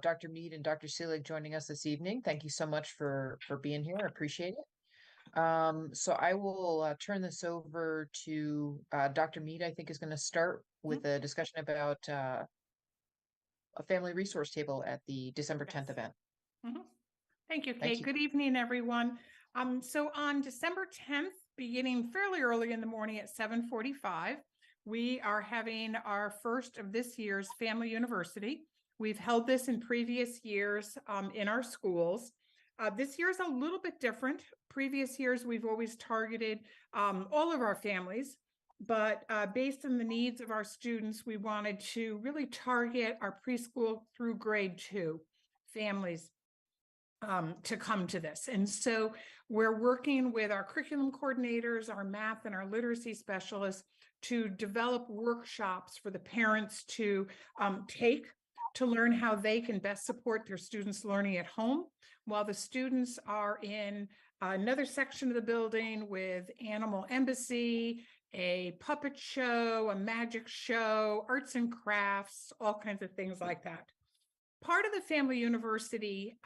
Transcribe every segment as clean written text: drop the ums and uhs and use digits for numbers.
Dr. Mead and Dr. Seelig joining us this evening. Thank you so much for being here. I appreciate it. So I will turn this over to Dr. Mead. I think is going to start with a discussion about a family resource table at the December 10th event. Mhm. Thank you, Thank Kate. you. Good evening, everyone. So on December 10th, beginning fairly early in the morning at 7:45, we are having our first of this year's Family University. We've held this in previous years in our schools. This year is a little bit different. Previous years, we've always targeted all of our families, but based on the needs of our students, we wanted to really target our preschool through grade 2 families to come to this. And so we're working with our curriculum coordinators, our math and our literacy specialists to develop workshops for the parents to take to learn how they can best support their students' learning at home while the students are in another section of the building with Animal Embassy, a puppet show, a magic show, arts and crafts, all kinds of things like that. Part of the Family University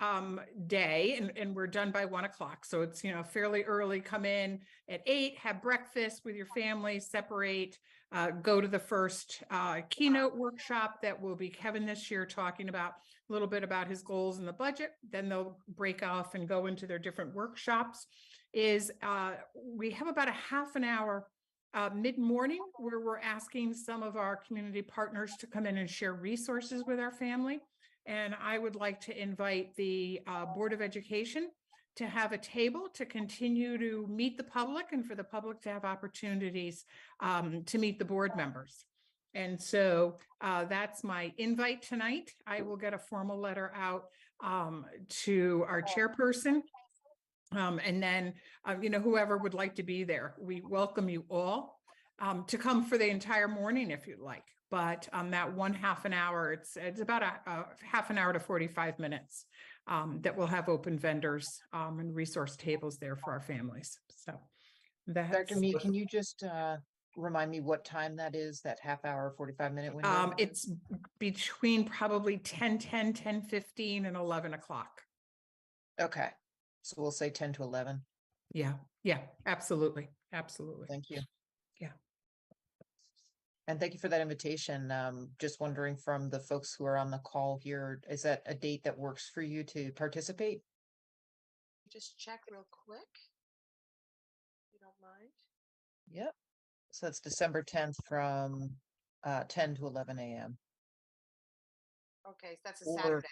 day, and we're done by 1 o'clock. So it's, fairly early, come in at 8, have breakfast with your family, separate, go to the first keynote workshop that will be Kevin this year talking about a little bit about his goals and the budget. Then they'll break off and go into their different workshops. We have about a half an hour mid-morning where we're asking some of our community partners to come in and share resources with our family. And I would like to invite the Board of Education to have a table to continue to meet the public and for the public to have opportunities to meet the board members. And so that's my invite tonight. I will get a formal letter out to our chairperson. And then, whoever would like to be there, we welcome you all to come for the entire morning if you'd like. But that one half an hour, it's about a half an hour to 45 minutes that we'll have open vendors and resource tables there for our families. So that's Dr. Mead, can you just remind me what time that is, that half hour, 45-minute window? It's between probably 10:10, 10:15, and 11 o'clock. Okay. So we'll say 10 to 11. Yeah, absolutely. Absolutely. Thank you. Yeah. And thank you for that invitation. Just wondering from the folks who are on the call here, is that a date that works for you to participate? Just check real quick. If you don't mind. Yep. So that's December 10th from 10 to 11 a.m. Okay, so that's a Or- Saturday.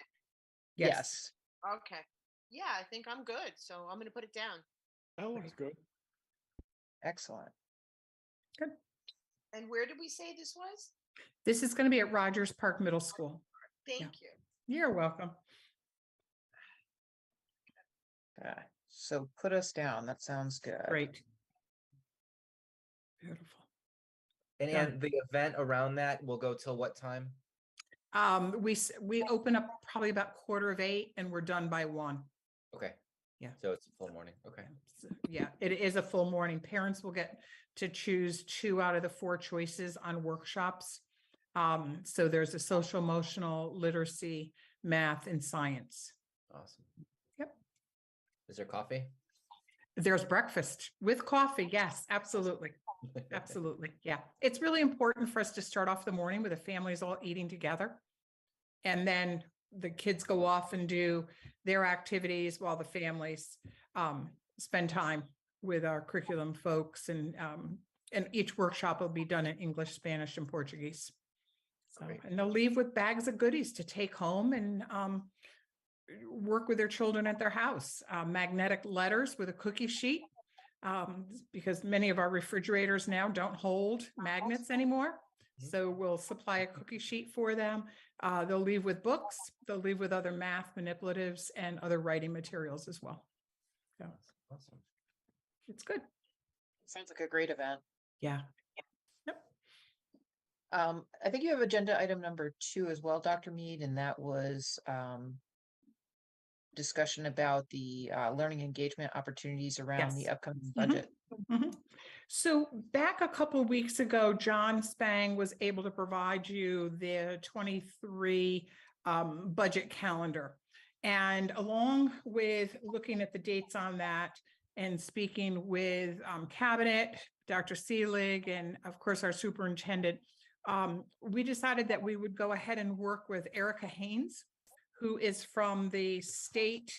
Yes. Okay. Yeah, I think I'm good. So I'm going to put it down. That looks good. Excellent. Good. And where did we say this was? This is going to be at Rogers Park Middle School. Thank Yeah. you. You're welcome. So put us down. That sounds good. Great. Beautiful. And Done. the event around that will go till what time? We open up probably about 7:45 and we're done by 1. Okay. Yeah. So it's a full morning. Okay. So, yeah, it is a full morning. Parents will get to choose 2 out of the 4 choices on workshops. So there's a social emotional literacy, math, and science. Awesome. Yep. Is there coffee? There's breakfast with coffee. Yes, absolutely. Absolutely. Yeah. It's really important for us to start off the morning with the families all eating together. And then the kids go off and do their activities while the families spend time with our curriculum folks. And each workshop will be done in English, Spanish, and Portuguese. So, Great. and they'll leave with bags of goodies to take home and work with their children at their house. Magnetic letters with a cookie sheet. Because many of our refrigerators now don't hold magnets anymore. Mhm. So we'll supply a cookie sheet for them. They'll leave with books, they'll leave with other math manipulatives and other writing materials as well. So Awesome. it's good. Sounds like a great event. Yeah. I think you have agenda item number 2 as well, Dr. Mead, and that was discussion about the learning engagement opportunities around the Yes. upcoming budget. Mhm. So back a couple of weeks ago, John Spang was able to provide you the 23 budget calendar. And along with looking at the dates on that and speaking with Cabinet, Dr. Seelig, and of course our superintendent, we decided that we would go ahead and work with Erica Haynes, who is from the state.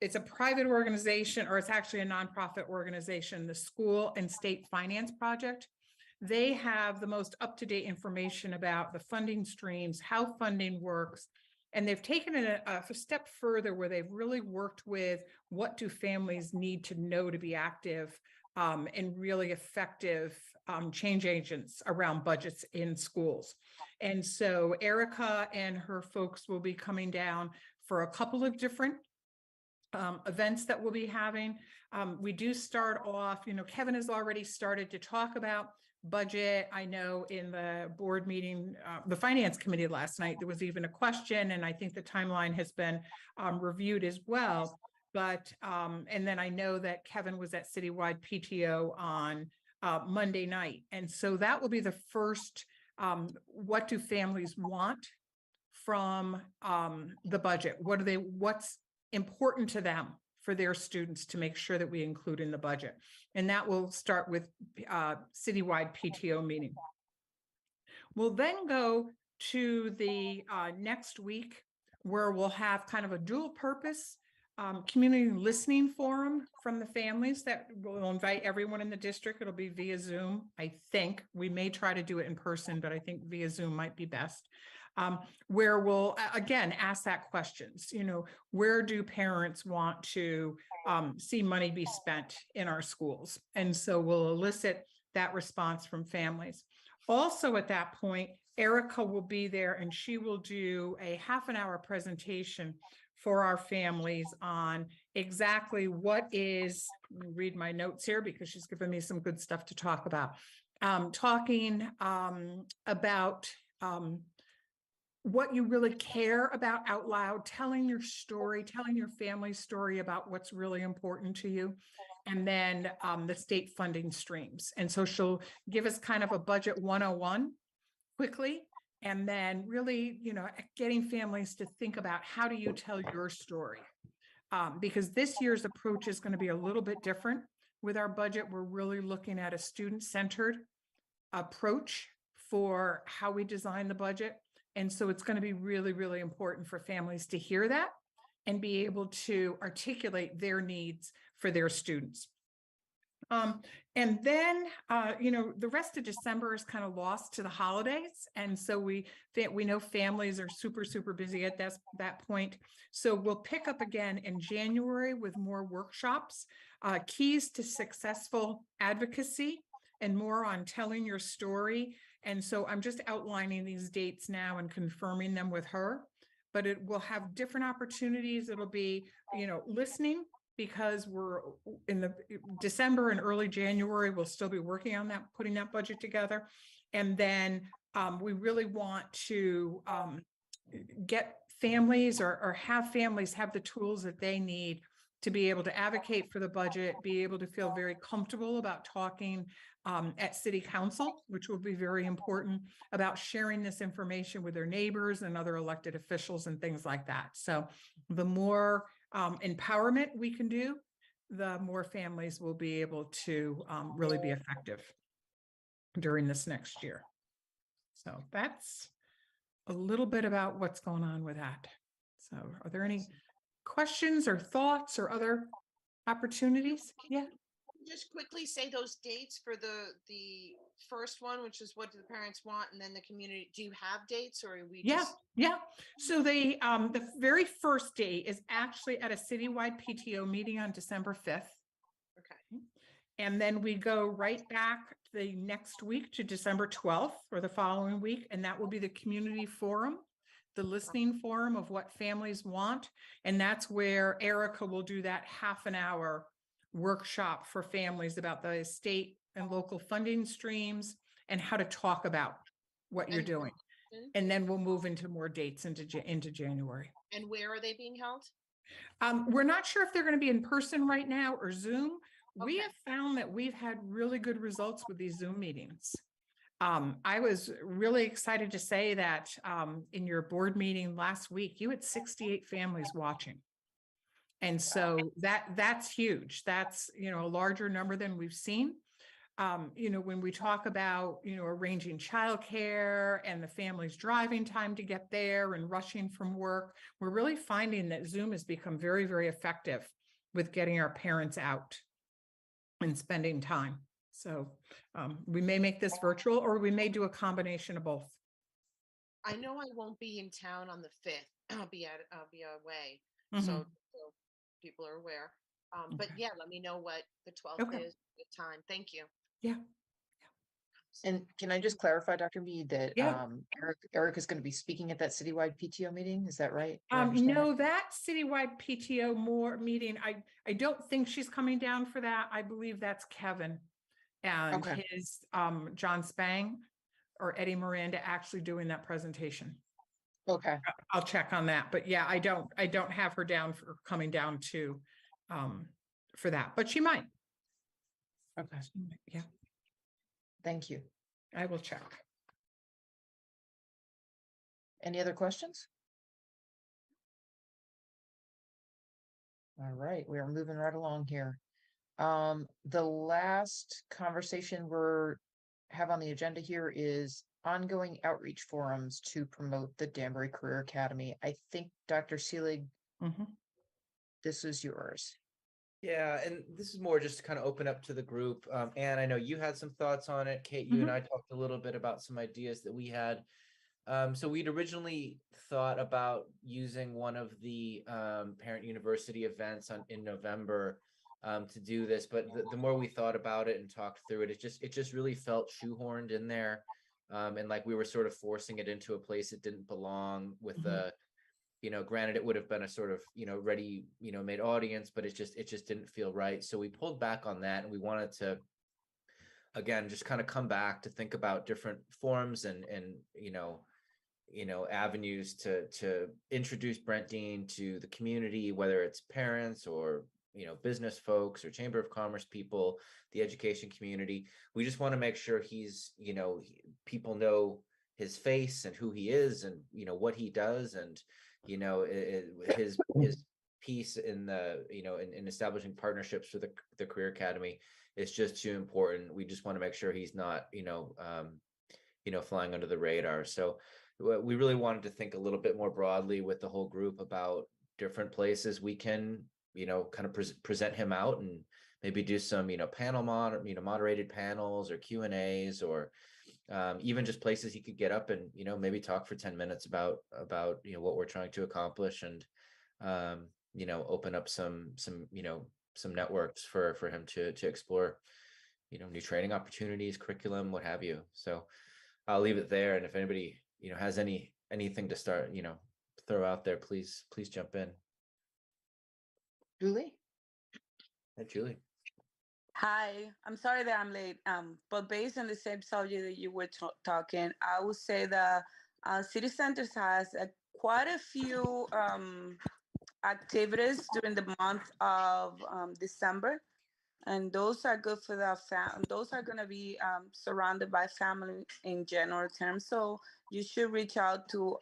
It's a private organization, or it's actually a nonprofit organization, the School and State Finance Project. They have the most up-to-date information about the funding streams, how funding works, and they've taken it a step further where they've really worked with what do families need to know to be active and really effective change agents around budgets in schools. And so Erica and her folks will be coming down for a couple of different events that we'll be having. We do start off, Kevin has already started to talk about budget. I know in the board meeting, the finance committee last night, there was even a question, and I think the timeline has been reviewed as well. But, and then I know that Kevin was at Citywide PTO on Monday night. And so that will be the first, what do families want from the budget? What's important to them for their students to make sure that we include in the budget. And that will start with Citywide PTO meeting. We'll then go to the next week where we'll have kind of a dual purpose community listening forum from the families that will invite everyone in the district. It'll be via Zoom. I think we may try to do it in person, but I think via Zoom might be best. Where we'll again ask that questions, where do parents want to see money be spent in our schools? And so we'll elicit that response from families. Also at that point, Erica will be there and she will do a half-an-hour presentation for our families on exactly what is, let me read my notes here because she's given me some good stuff to talk about. Talking about what you really care about out loud, telling your story, telling your family's story about what's really important to you, and then the state funding streams. And so she'll give us kind of a budget 101 quickly, and then really, getting families to think about how do you tell your story? Because this year's approach is going to be a little bit different with our budget. We're really looking at a student-centered approach for how we design the budget. And so it's going to be really, really important for families to hear that and be able to articulate their needs for their students. And then, the rest of December is kind of lost to the holidays. And so we know families are super, super busy at that point. So we'll pick up again in January with more workshops, keys to successful advocacy, and more on telling your story. And so I'm just outlining these dates now and confirming them with her, but it will have different opportunities. It'll be, listening, because we're in the December and early January, we'll still be working on that, putting that budget together. And then we really want to get families or have families have the tools that they need to be able to advocate for the budget, be able to feel very comfortable about talking at City Council, which will be very important, about sharing this information with their neighbors and other elected officials and things like that. So the more empowerment we can do, the more families will be able to really be effective during this next year. So that's a little bit about what's going on with that. So are there any questions or thoughts or other opportunities? Yeah. Just quickly say those dates for the first one, which is what do the parents want, and then the community. Do you have dates, or are we just... Yeah. So the very first date is actually at a citywide PTO meeting on December 5th. Okay. And then we go right back the next week to December 12th or the following week, and that will be the community forum, the listening forum of what families want. And that's where Erica will do that half-an-hour workshop for families about the state and local funding streams and how to talk about what you're doing. And then we'll move into more dates into January. And where are they being held? We're not sure if they're going to be in person right now or Zoom. We Okay. have found that we've had really good results with these Zoom meetings. I was really excited to say that in your board meeting last week, you had 68 families watching. And so that's huge. That's, a larger number than we've seen. When we talk about, arranging childcare and the family's driving time to get there and rushing from work, we're really finding that Zoom has become very, very effective with getting our parents out and spending time. So we may make this virtual, or we may do a combination of both. I know I won't be in town on the 5th. I'll be away. Mhm. So people are aware. But Okay. yeah, let me know what the 12th Okay. is, the time. Thank you. Yeah. And can I just clarify, Dr. Mead, that Yeah. Eric is going to be speaking at that citywide PTO meeting? Is that right? Did I understand No, that citywide PTO meeting, I don't think she's coming down for that. I believe that's Kevin and Okay. his John Spang or Eddie Miranda actually doing that presentation. Okay. I'll check on that, but yeah, I don't have her down for coming down to for that, but she might. Okay. Yeah, Thank you. I will check. Any other questions? All right, we are moving right along here. The last conversation have on the agenda here is ongoing outreach forums to promote the Danbury Career Academy. I think Dr. Seelig, Mhm. this is yours. Yeah, and this is more just to kind of open up to the group. Anne, I know you had some thoughts on it. Kate, you and I talked a little bit about some ideas that we had. So we'd originally thought about using one of the parent university events in November to do this, but the more we thought about it and talked through it, it just really felt shoehorned in there, and like we were sort of forcing it into a place it didn't belong with the. Granted, it would have been a sort of, ready, made audience, but it just didn't feel right. So we pulled back on that, and we wanted to, again, just kind of come back to think about different forms and avenues to introduce Brent Dean to the community, whether it's parents or, business folks or Chamber of Commerce people, the education community. We just want to make sure he's, people know his face and who he is and, what he does and, his piece in the, in establishing partnerships for the Career Academy is just too important. We just want to make sure he's not, flying under the radar. So we really wanted to think a little bit more broadly with the whole group about different places we can, kind of present him out and maybe do some, moderated panels or Q&As or even just places he could get up and, maybe talk for 10 minutes about, what we're trying to accomplish and, open up some networks for him to explore, new training opportunities, curriculum, what have you. So I'll leave it there. And if anybody, has anything to start, throw out there, please jump in. Julie? Hey, Julie. Hi, I'm sorry that I'm late. But based on the same subject that you were talking, I would say that City Centers has quite a few activities during the month of December, and those are good for the those are going to be surrounded by family in general terms. So you should reach out to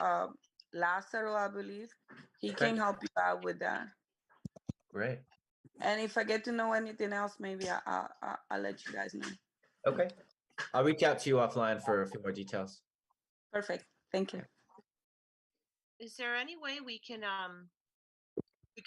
Lazaro, I believe. He can help you out with that. Great. And if I get to know anything else, maybe I'll let you guys know. Okay. I'll reach out to you offline for a few more details. Perfect. Thank you. Is there any way we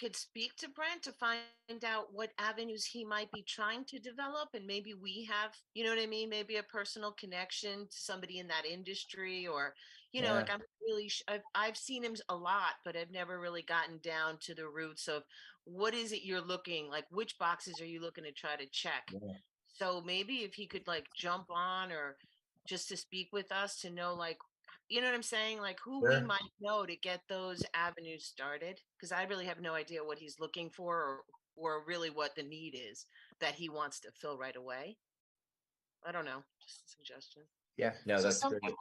could speak to Brent to find out what avenues he might be trying to develop, and maybe we have, you know what I mean? Maybe a personal connection to somebody in that industry, or, like I'm really, I've seen him a lot, but I've never really gotten down to the roots of what is it you're looking, like which boxes are you looking to try to check? Yeah. So maybe if he could like jump on or just to speak with us to know like, you know what I'm saying? Like who we Sure. might know to get those avenues started. Because I really have no idea what he's looking for or really what the need is that he wants to fill right away. I don't know. Just a suggestion. Yeah, no, So that's great.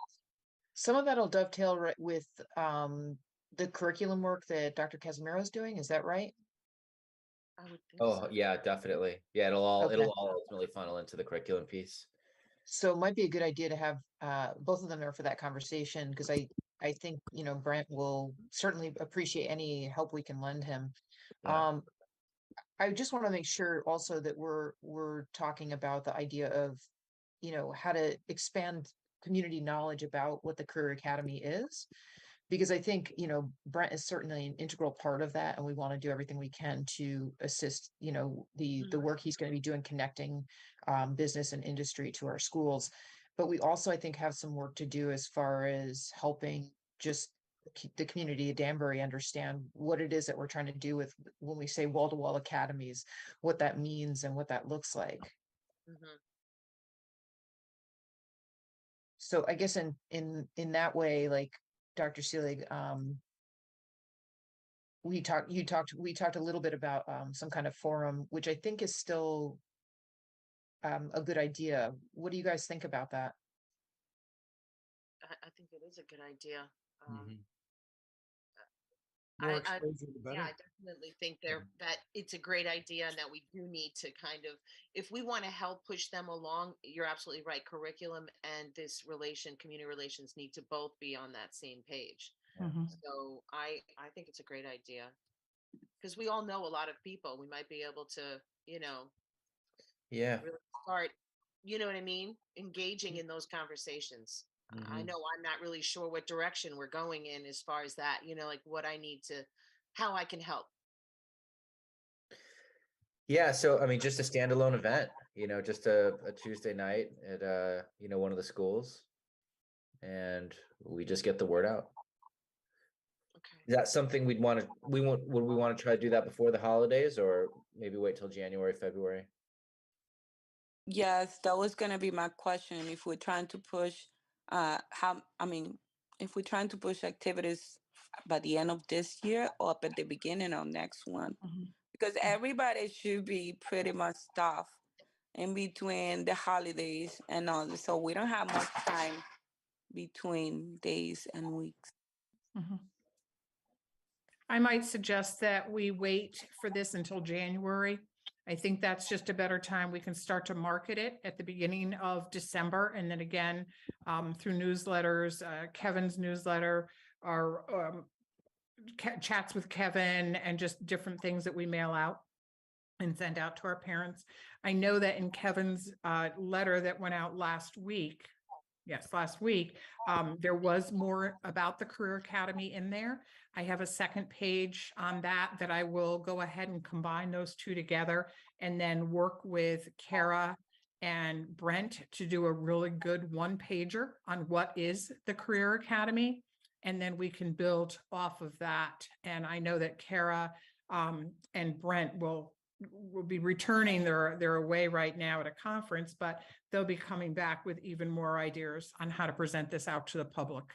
some of that'll dovetail right with the curriculum work that Dr. Casimiro is doing. Is that right? I would think Oh so. yeah, definitely. Yeah, it'll all ultimately funnel into the curriculum piece. So it might be a good idea to have both of them there for that conversation, because I think, Brent will certainly appreciate any help we can lend him. Yeah. I just want to make sure also that we're talking about the idea of, how to expand community knowledge about what the Career Academy is. Because I think, Brent is certainly an integral part of that, and we want to do everything we can to assist, the work he's going to be doing, connecting business and industry to our schools. But we also, I think, have some work to do as far as helping just the community of Danbury understand what it is that we're trying to do with when we say wall-to-wall academies, what that means and what that looks like. Mhm. So I guess in that way, like Dr. Seelig, we talked a little bit about some kind of forum, which I think is still a good idea. What do you guys think about that? I think it is a good idea. Mhm. More I exposure, the Yeah, better. I definitely think that it's a great idea and that we do need to kind of, if we want to help push them along, you're absolutely right. Curriculum and this community relations need to both be on that same page. Mhm. So I think it's a great idea because we all know a lot of people. We might be able to, Yeah. really start, you know what I mean? Engaging in those conversations. I Mhm. know I'm not really sure what direction we're going in as far as that, like what I need to, how I can help. Yeah, so I mean, just a standalone event, just a Tuesday night at one of the schools, and we just get the word out. Okay. Is that something would we want to try to do that before the holidays, or maybe wait till January, February? Yes, that was gonna be my question. If we're trying to push, if we're trying to push activities by the end of this year or up at the beginning of next one, Mhm. because everybody should be pretty much stuffed in between the holidays and all. So we don't have much time between days and weeks. Mhm. I might suggest that we wait for this until January. I think that's just a better time. We can start to market it at the beginning of December. And then again, through newsletters, Kevin's newsletter, our chats with Kevin, and just different things that we mail out and send out to our parents. I know that in Kevin's letter that went out last week, there was more about the Career Academy in there. I have a second page on that I will go ahead and combine those two together and then work with Kara and Brent to do a really good one pager on what is the Career Academy. And then we can build off of that. And I know that Kara and Brent will be returning. They're away right now at a conference, but they'll be coming back with even more ideas on how to present this out to the public.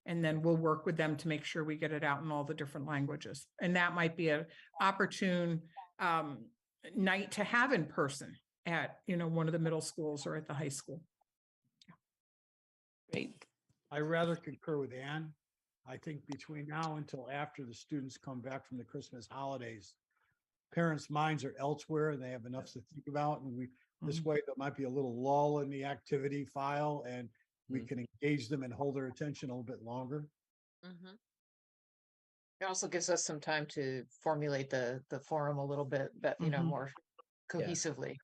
And then we'll work with them to make sure we get it out in all the different languages. And that might be an opportune night to have in person at, one of the middle schools or at the high school. Great. I rather concur with Ann. I think between now until after the students come back from the Christmas holidays, parents' minds are elsewhere and they have enough to think about. And this way, there might be a little lull in the activity file and we Mhm. can engage them and hold their attention a little bit longer. Mm-hmm. It also gives us some time to formulate the forum a little bit, but more cohesively.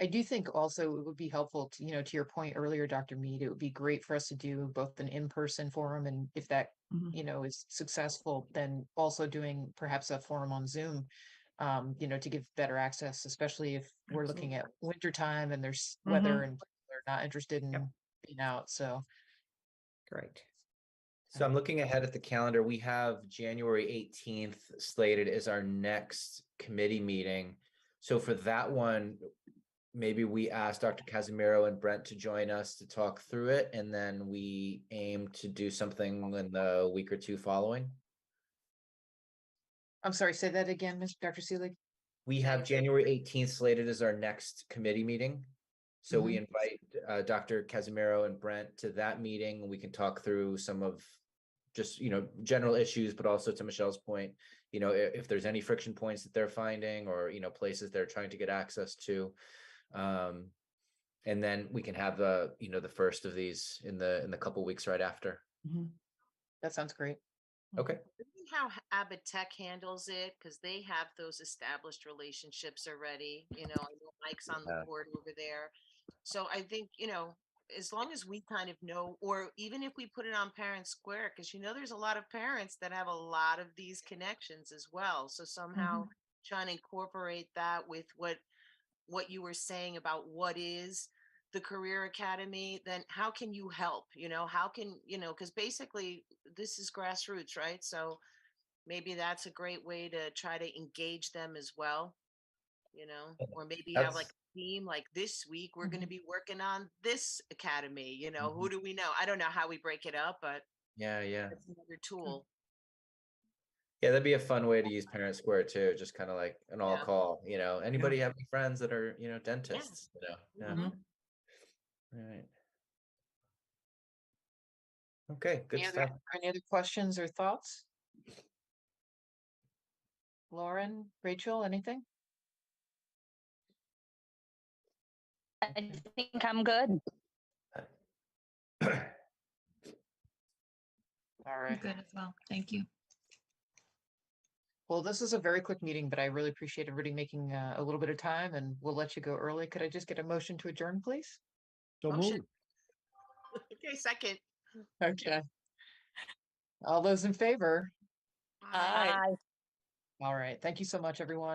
I do think also it would be helpful to, to your point earlier, Dr. Mead, it would be great for us to do both an in-person forum, and if that, is successful, then also doing perhaps a forum on Zoom, to give better access, especially if we're looking at winter time and there's weather and people are not interested in being out. So Great. So I'm looking ahead at the calendar. We have January 18th slated as our next committee meeting. So for that one, maybe we ask Dr. Casimiro and Brent to join us to talk through it, and then we aim to do something in the week or two following. I'm sorry, say that again, Dr. Seelig. We have January 18th slated as our next committee meeting. So we invite Dr. Casimiro and Brent to that meeting. We can talk through some of just, general issues, but also to Michelle's point, if there's any friction points that they're finding or, places they're trying to get access to. And then we can have the, the first of these in the couple weeks right after. That sounds great. Okay. See how Abbott Tech handles it, because they have those established relationships already. I know Mike's on the Yeah. board over there. So I think, as long as we kind of know, or even if we put it on Parent Square, because there's a lot of parents that have a lot of these connections as well. So somehow trying to incorporate that with what you were saying about what is the career academy, then how can you help? How can, because basically this is grassroots, right? So maybe that's a great way to try to engage them as well, or maybe have like That's a theme, like this week we're going to Mhm. be working on this academy, who Mhm. do we know? I don't know how we break it up, but yeah. that's another tool. Yeah, that'd be a fun way to use Parent Square too, just kind of like an all Yeah. call, anybody have any friends that are, Yeah. dentists, Yeah. Mhm. All right. Okay, good stuff. Any other questions or thoughts? Lauren, Rachel, anything? I think I'm good. All right. Good as well. Thank you. Well, this is a very quick meeting, but I really appreciate everybody making a little bit of time, and we'll let you go early. Could I just get a motion to adjourn, please? So Motion. moved. Okay, second. Okay. All those in favor? Bye. Bye. All right. Thank you so much, everyone.